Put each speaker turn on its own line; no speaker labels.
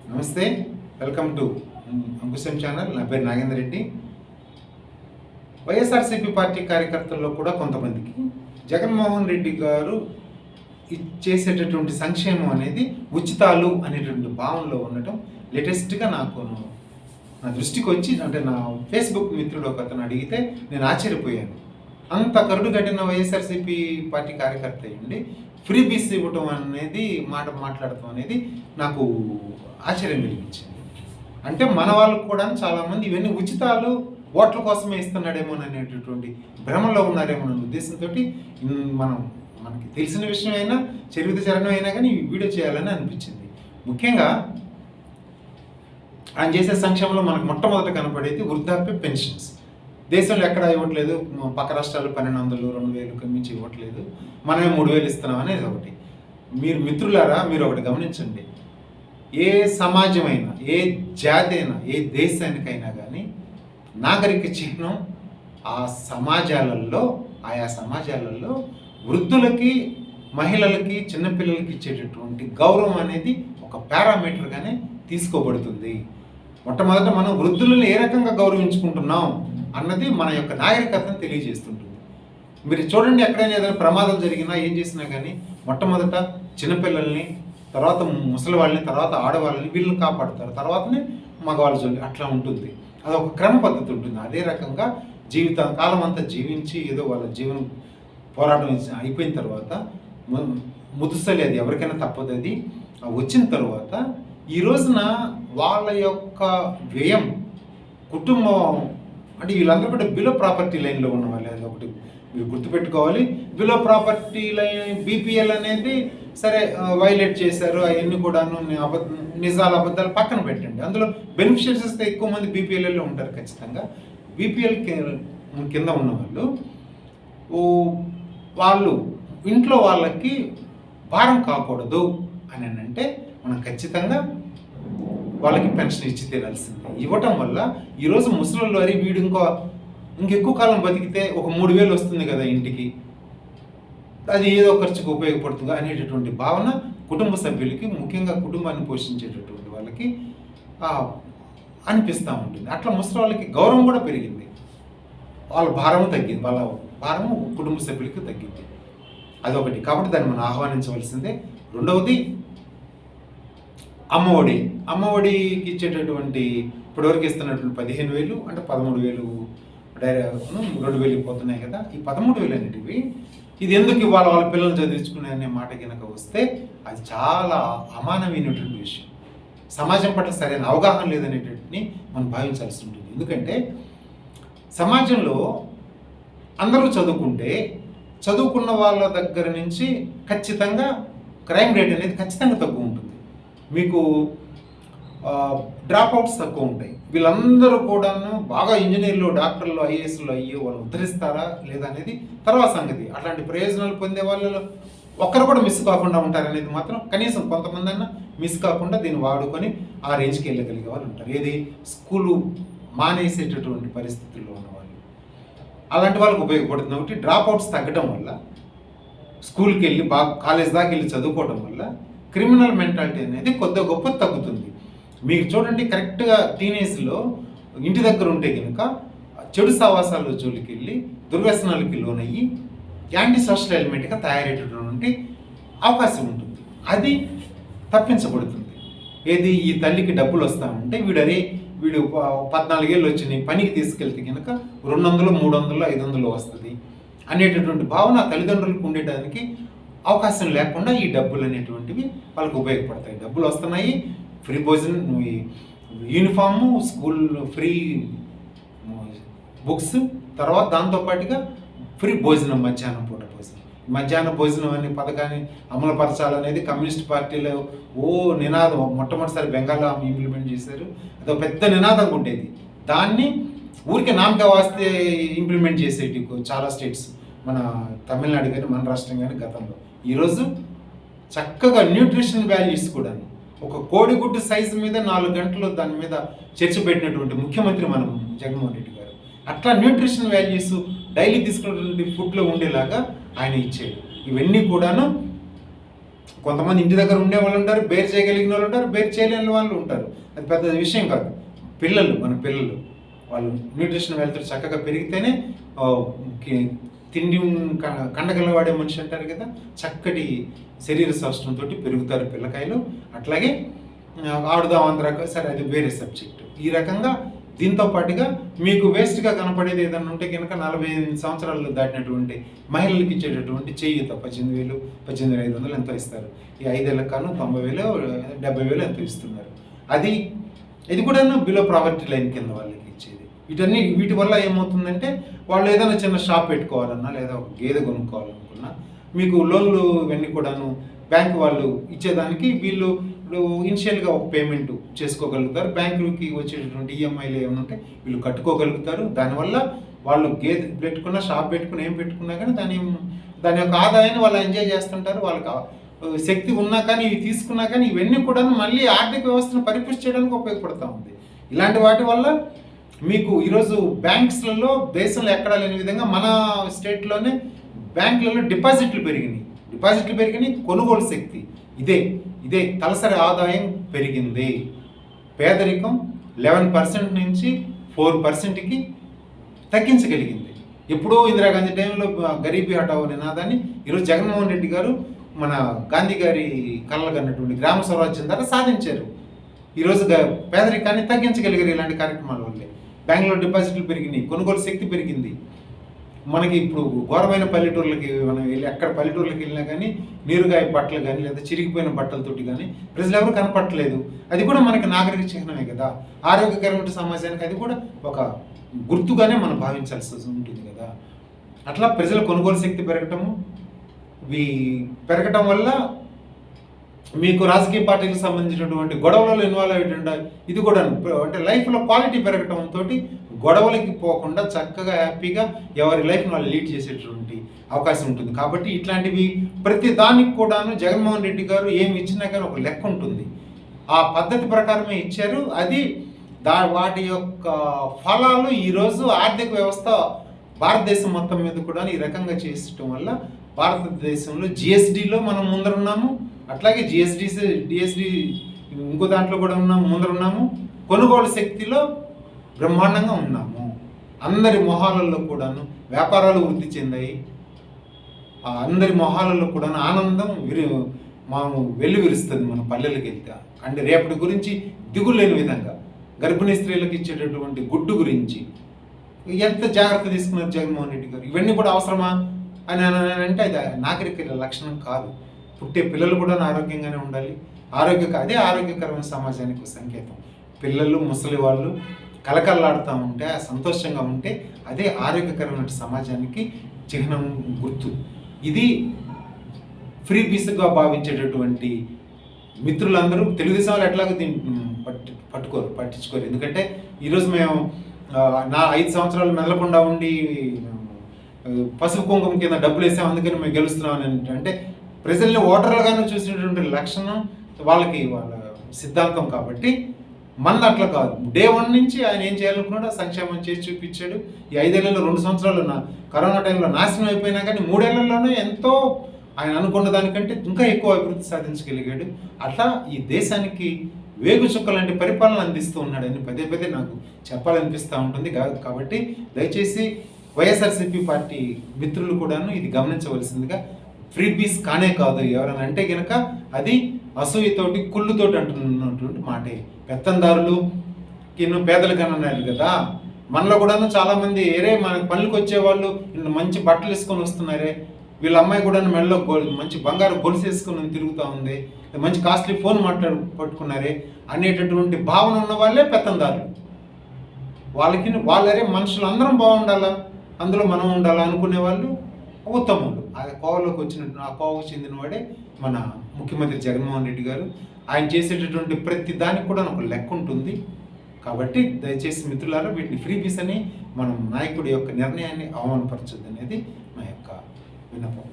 నమస్తే, welcome to Ankusam channel. నా పేరు నాగేంద్ర రెడ్డి. వైఎస్ఆర్సీపీ పార్టీ కార్యకర్తల్లో కూడా కొంతమందికి జగన్మోహన్ రెడ్డి గారు చేసేటటువంటి సంక్షేమం అనేది ఉచితాలు అనేటువంటి భావనలో ఉండటం లేటెస్ట్గా నా దృష్టికి వచ్చి, అంటే నా ఫేస్బుక్ మిత్రుడు ఒక అతను అడిగితే నేను ఆశ్చర్యపోయాను. అంత కరుడు కట్టిన వైఎస్ఆర్సీపీ పార్టీ కార్యకర్త అయ్యండి ఫ్రీ బీస్ ఇవ్వటం అనేది మాట్లాడటం అనేది నాకు ఆశ్చర్యం కలిగించింది. అంటే మన వాళ్ళకు కూడా చాలామంది ఇవన్నీ ఉచితాలు ఓట్ల కోసమే ఇస్తున్నాడేమో అనేటటువంటి భ్రమలో ఉన్నారేమో అనే ఉద్దేశంతో మనకి తెలిసిన విషయం అయినా చరిత్ర చరణం అయినా కానీ ఈ వీడియో చేయాలని అనిపించింది. ముఖ్యంగా ఆయన చేసే సంక్షేమంలో మనకు మొట్టమొదట కనపడేది వృద్ధాప్య పెన్షన్స్. దేశంలో ఎక్కడా ఇవ్వట్లేదు, పక్క రాష్ట్రాలు 1200, 2000 మించి ఇవ్వట్లేదు, మనమే 3000 ఇస్తున్నాం అనేది ఒకటి. మీరు మిత్రులారా, మీరు ఒకటి గమనించండి, ఏ సమాజమైనా, ఏ జాతి అయినా, ఏ దేశానికైనా కానీ నాగరిక చిహ్నం ఆయా సమాజాలలో వృద్ధులకి, మహిళలకి, చిన్నపిల్లలకి ఇచ్చేటటువంటి గౌరవం అనేది ఒక పారామీటర్గానే తీసుకోబడుతుంది. మొట్టమొదట మనం వృద్ధులను ఏ రకంగా గౌరవించుకుంటున్నాం అన్నది మన యొక్క నాగరికతను తెలియజేస్తుంటుంది. మీరు చూడండి, ఎక్కడైనా ఏదైనా ప్రమాదం జరిగినా ఏం చేసినా కానీ మొట్టమొదట చిన్నపిల్లల్ని, తర్వాత ముసలి వాళ్ళని, తర్వాత ఆడవాళ్ళని వీళ్ళని కాపాడుతారు, తర్వాతనే మగవాళ్ళ జోలి. అట్లా ఉంటుంది, అది ఒక క్రమ పద్ధతి ఉంటుంది. అదే రకంగా కాలం అంతా జీవించి ఏదో వాళ్ళ జీవనం పోరాటం అయిపోయిన తర్వాత ముదుసలి, అది ఎవరికైనా తప్పదు. అది వచ్చిన తర్వాత ఈ రోజున వాళ్ళ యొక్క వ్యయం, కుటుంబం, అంటే వీళ్ళందరూ కూడా బిలో ప్రాపర్టీ లైన్లో ఉన్న వాళ్ళు. అది ఒకటి మీరు గుర్తుపెట్టుకోవాలి. బిలో ప్రాపర్టీ లైన్ బీపీఎల్ అనేది సరే వైలేట్ చేశారు, అవన్నీ కూడాను నిజాలు అబద్ధాలు పక్కన పెట్టండి. అందులో బెనిఫిషియరీస్ వస్తే ఎక్కువ మంది బీపీఎల్లో ఉంటారు ఖచ్చితంగా. బీపీఎల్ కింద ఉన్న వాళ్ళు ఇంట్లో వాళ్ళకి భారం కాకూడదు అని అంటే మనం ఖచ్చితంగా వాళ్ళకి పెన్షన్ ఇచ్చి తీరాల్సింది. ఇవ్వటం వల్ల ఈరోజు ముసలిళ్ళు అరి వీడు ఇంకెక్కువ కాలం బతికితే ఒక 3000 వస్తుంది కదా ఇంటికి, అది ఏదో ఖర్చుకు ఉపయోగపడుతుంది అనేటటువంటి భావన కుటుంబ సభ్యులకి, ముఖ్యంగా కుటుంబాన్ని పోషించేటటువంటి వాళ్ళకి అనిపిస్తూ ఉంటుంది. అట్లా ముసలి వాళ్ళకి గౌరవం కూడా పెరిగింది, వాళ్ళ భారము తగ్గింది, వాళ్ళ భారము కుటుంబ సభ్యులకి తగ్గింది. అదొకటి. కాబట్టి దాన్ని మనం ఆహ్వానించవలసిందే. రెండవది అమ్మఒడికి ఇచ్చేటటువంటి ఇప్పటివరకు ఇస్తున్నటువంటి 15,000 అంటే 13,000 2,000 పోతున్నాయి కదా. ఈ 13,000 అనేటివి ఇది ఎందుకు ఇవ్వాలి, వాళ్ళ పిల్లలు చదివించుకునే అనే మాట కనుక వస్తే అది చాలా అమానవీయమైనటువంటి విషయం. సమాజం పట్ల సరైన అవగాహన లేదనేటట్టుని మనం భావించాల్సి ఉంటుంది. ఎందుకంటే సమాజంలో అందరూ చదువుకున్న వాళ్ళ దగ్గర నుంచి ఖచ్చితంగా క్రైమ్ రేట్ అనేది ఖచ్చితంగా తక్కువ ఉంటుంది. మీకు డ్రాప్ అవుట్స్ తక్కువ ఉంటాయి. వీళ్ళందరూ కూడాను బాగా ఇంజనీర్లు, డాక్టర్లు, ఐఏఎస్లు అయ్యి వాళ్ళు ఉద్ధరిస్తారా లేదా అనేది తర్వాత సంగతి. అట్లాంటి ప్రయోజనాలు పొందే వాళ్ళలో ఒక్కరు కూడా మిస్ కాకుండా ఉంటారనేది మాత్రం, కనీసం కొంతమంది అన్నా మిస్ కాకుండా దీన్ని వాడుకొని ఆ రేంజ్కి వెళ్ళగలిగే వాళ్ళు ఉంటారు. ఏది స్కూలు మానేసేటటువంటి పరిస్థితుల్లో ఉన్నవాళ్ళు, అలాంటి వాళ్ళకి ఉపయోగపడుతుంది. ఒకటి డ్రాప్ అవుట్స్ తగ్గడం వల్ల, స్కూల్కి వెళ్ళి కాలేజ్ దాకా వెళ్ళి చదువుకోవడం వల్ల క్రిమినల్ మెంటాలిటీ అనేది కొద్దిగా గొప్ప తగ్గుతుంది. మీకు చూడండి, కరెక్ట్గా టీనేజ్లో ఇంటి దగ్గర ఉంటే కనుక చెడు సావాసాల జోలికి వెళ్ళి దుర్వ్యసనాలకి లోనయ్యి యాంటీ సోషల్ ఎలిమెంట్గా తయారయ్యేటటువంటి అవకాశం ఉంటుంది. అది తప్పించబడుతుంది. ఏది, ఈ తల్లికి డబ్బులు వస్తామంటే వీడు 14 ఏళ్ళు వచ్చినాయి, పనికి తీసుకెళ్తే కనుక 200, 300, 500 వస్తుంది అనేటటువంటి భావన తల్లిదండ్రులకు ఉండేటానికి అవకాశం లేకుండా ఈ డబ్బులు అనేటువంటివి వాళ్ళకి ఉపయోగపడతాయి. డబ్బులు వస్తున్నాయి, ఫ్రీ భోజనం, యూనిఫాము, స్కూల్ ఫ్రీ బుక్స్, తర్వాత దాంతోపాటుగా ఫ్రీ భోజనం, మధ్యాహ్న భోజనం అనే పథకాన్ని అమలుపరచాలనేది కమ్యూనిస్ట్ పార్టీలో నినాదం. మొట్టమొదటిసారి బెంగాల్లో ఇంప్లిమెంట్ చేశారు. అదొక పెద్ద నినాదం ఉండేది. దాన్ని ఊరికే నామక వాస్తే ఇంప్లిమెంట్ చేసేటి చాలా స్టేట్స్, మన తమిళనాడు కానీ మన రాష్ట్రం కానీ గతంలో. ఈరోజు చక్కగా న్యూట్రిషన్ వాల్యూస్ కూడా, ఒక కోడిగుడ్డు సైజు మీద 4 గంటలు దాని మీద చర్చ పెట్టినటువంటి ముఖ్యమంత్రి మనం జగన్మోహన్ రెడ్డి గారు. అట్లా న్యూట్రిషన్ వాల్యూస్ డైలీ తీసుకున్నటువంటి ఫుడ్లో ఉండేలాగా ఆయన ఇచ్చాడు. ఇవన్నీ కూడాను కొంతమంది ఇంటి దగ్గర ఉండే వాళ్ళు ఉంటారు, బేర్ చేయగలిగిన వాళ్ళు ఉంటారు, బేర్ చేయలేని వాళ్ళు ఉంటారు. అది పెద్ద విషయం కాదు. మన పిల్లలు వాళ్ళు న్యూట్రిషన్ వెళ్తారు చక్కగా పెరిగితేనే తిండి కండగలవాడే మనిషి అంటారు కదా, చక్కటి శరీర సౌష్ఠంతో పెరుగుతారు పిల్లకాయలు. అట్లాగే ఆడుదాం అందరూ సరే, అది వేరే సబ్జెక్టు. ఈ రకంగా దీంతో పాటుగా మీకు వేస్ట్గా కనపడేది ఏదైనా ఉంటే కనుక 48 సంవత్సరాలు దాటినటువంటి మహిళలకు ఇచ్చేటటువంటి చేయూత 18,000, 18,500 ఎంతో ఇస్తారు. ఈ 5 ఏళ్ళకు కాను 90,000, 70,000 ఎంతో ఇస్తున్నారు. ఇది కూడా బిలో ప్రావర్టీ లైన్ కింద వాళ్ళకి ఇచ్చేది. వీటి వల్ల ఏమవుతుందంటే వాళ్ళు ఏదైనా చిన్న షాప్ పెట్టుకోవాలన్నా లేదా ఒక గేదె కొనుక్కోవాలనుకున్నా మీకు లోన్లు ఇవన్నీ కూడాను బ్యాంకు వాళ్ళు ఇచ్చేదానికి వీళ్ళు ఇప్పుడు ఇనిషియల్గా ఒక పేమెంట్ చేసుకోగలుగుతారు. బ్యాంకులకి వచ్చేటటువంటి ఈఎంఐలు ఏమైనా ఉంటే వీళ్ళు కట్టుకోగలుగుతారు. దానివల్ల వాళ్ళు గేదె పెట్టుకున్నా షాప్ పెట్టుకుని ఏం పెట్టుకున్నా కానీ దాని యొక్క ఆదాయాన్ని వాళ్ళు ఎంజాయ్ చేస్తుంటారు. వాళ్ళకి శక్తి ఉన్నా కానీ ఇవి తీసుకున్నా కానీ ఇవన్నీ కూడా మళ్ళీ ఆర్థిక వ్యవస్థను పరిపుష్టి చేయడానికి ఉపయోగపడుతూ ఉంది. ఇలాంటి వాటి వల్ల మీకు ఈరోజు బ్యాంక్స్లలో దేశంలో ఎక్కడా లేని విధంగా మన స్టేట్లోనే బ్యాంకులలో డిపాజిట్లు పెరిగినాయి. కొనుగోలు శక్తి ఇదే తలసరి ఆదాయం పెరిగింది. పేదరికం 11% నుంచి 4%కి తగ్గించగలిగింది. ఎప్పుడో ఇందిరాగాంధీ టైంలో గరీబీ హఠావో నినాదాన్ని ఈరోజు జగన్మోహన్ రెడ్డి గారు మన గాంధీ గారి కలలుగన్నటువంటి గ్రామ స్వరాజ్యం ద్వారా సాధించారు. ఈరోజు పేదరికాన్ని తగ్గించగలిగారు ఇలాంటి కార్యక్రమాల వల్లే. బ్యాంకులో డిపాజిట్లు పెరిగినాయి, కొనుగోలు శక్తి పెరిగింది. మనకి ఇప్పుడు ఘోరమైన పల్లెటూర్లకి మనం వెళ్ళి అక్కడ పల్లెటూర్లకి వెళ్ళినా కానీ నీరుగాయ బట్టలు కానీ లేదా చిరిగిపోయిన బట్టలతోటి కానీ ప్రజలు ఎవరు కనపట్టలేదు. అది కూడా మనకి నాగరిక చిహ్నమే కదా. ఆరోగ్యకరమైన సమాజానికి అది కూడా ఒక గుర్తుగానే మనం భావించాల్సి ఉంటుంది కదా. అట్లా ప్రజల కొనుగోలు శక్తి పెరగటం వల్ల మీకు రాజకీయ పార్టీలకు సంబంధించినటువంటి గొడవలలో ఇన్వాల్వ్ అయ్యేటువంటి ఇది కూడా అంటే లైఫ్లో క్వాలిటీ పెరగటంతో గొడవలకి పోకుండా చక్కగా హ్యాపీగా ఎవరి లైఫ్ని వాళ్ళు లీడ్ చేసేటువంటి అవకాశం ఉంటుంది. కాబట్టి ఇట్లాంటివి ప్రతి దానికి కూడాను జగన్మోహన్ రెడ్డి గారు ఏమి ఇచ్చినా కానీ ఒక లెక్క ఉంటుంది. ఆ పద్ధతి ప్రకారమే ఇచ్చారు. వాటి యొక్క ఫలాలు ఈరోజు ఆర్థిక వ్యవస్థ భారతదేశం మొత్తం మీద కూడా ఈ రకంగా చేసటం వల్ల భారతదేశంలో జిఎస్డిలో మనం ముందరున్నాము. అట్లాగే డిఎస్డి ఇంకో దాంట్లో కూడా ముందరున్నాము. కొనుగోలు శక్తిలో బ్రహ్మాండంగా ఉన్నాము. అందరి మొహాలలో కూడాను వ్యాపారాలు వృద్ధి చెందాయి. అందరి మొహాలలో కూడా ఆనందం వెల్లువిరుస్తుంది మన పల్లెలకు వెళ్తే. అంటే రేపటి గురించి దిగులు లేని విధంగా గర్భిణీ స్త్రీలకు ఇచ్చేటటువంటి గుడ్డు గురించి ఎంత జాగ్రత్త తీసుకున్నారు జగన్మోహన్ రెడ్డి గారు. ఇవన్నీ కూడా అవసరమా అని అంటే అది నాగరిక లక్షణం కాదు. పుట్టే పిల్లలు కూడా ఆరోగ్యంగానే ఉండాలి. అదే ఆరోగ్యకరమైన సమాజానికి సంకేతం. పిల్లలు ముసలి వాళ్ళు కలకల్లాడుతూ ఉంటే సంతోషంగా ఉంటే అదే ఆరోగ్యకరమైన సమాజానికి చిహ్నం, గుర్తు. ఇది ఫ్రీ పీస్గా భావించేటటువంటి మిత్రులందరూ తెలుగుదేశం వాళ్ళు ఎట్లాగో పట్టించుకోరు. ఎందుకంటే ఈరోజు మేము 5 సంవత్సరాలు మెదలకుండా ఉండి పసుపు కుంకుమ కింద డబ్బులు వేసాం, అందుకని మేము గెలుస్తున్నామని అంటే ప్రజల్ని ఓటర్లుగానే చూసినటువంటి లక్షణం వాళ్ళ సిద్ధాంతం. కాబట్టి మన అట్లా కాదు. డే 1 నుంచి ఆయన ఏం చేయాలనుకున్నాడో సంక్షేమం చేసి చూపించాడు. ఈ 5 ఏళ్లలో 2 సంవత్సరాలు కరోనా టైంలో నాశనం అయిపోయినా కానీ 3 ఏళ్లలోనే ఎంతో ఆయన అనుకున్న దానికంటే ఇంకా ఎక్కువ అభివృద్ధి సాధించగలిగాడు. అట్లా ఈ దేశానికి వేగు చుక్కలాంటి పరిపాలన అందిస్తూ ఉన్నాడని పదే నాకు చెప్పాలనిపిస్తూ ఉంటుంది. కాబట్టి దయచేసి వైఎస్ఆర్సీపీ పార్టీ మిత్రులు కూడాను ఇది గమనించవలసిందిగా, ఫ్రీ పీస్ కానే కాదు. ఎవరైనా అంటే కనుక అది అసూయతోటి కుళ్ళుతోటి అంటున్నటువంటి మాటే. పెత్తందారులు పేదలు కన్నాడు కదా. మనలో కూడాను చాలామంది మన పనులకు వచ్చేవాళ్ళు మంచి బట్టలు వేసుకొని వస్తున్నారే, వీళ్ళ అమ్మాయి కూడా మెడలో మంచి బంగారు గొలుసు వేసుకొని తిరుగుతూ ఉంది, మంచి కాస్ట్లీ ఫోన్ పట్టుకున్నారే అనేటటువంటి భావన ఉన్న వాళ్ళే పెత్తందారులు. వాళ్ళరే మనుషులు అందరం బాగుండాలా, అందులో మనం ఉండాలా అనుకునే వాళ్ళు ఉత్తములు. ఆ కోవకు చెందిన వాడే మన ముఖ్యమంత్రి జగన్మోహన్ రెడ్డి గారు. ఆయన చేసేటటువంటి ప్రతి దానికి కూడా ఒక లెక్క ఉంటుంది. కాబట్టి దయచేసి మిత్రులారా వీటిని ఫ్రీ పీస్ అని మనం నాయకుడి యొక్క నిర్ణయాన్ని అవమానపరచొద్దు అనేది నా యొక్క విన్నపం.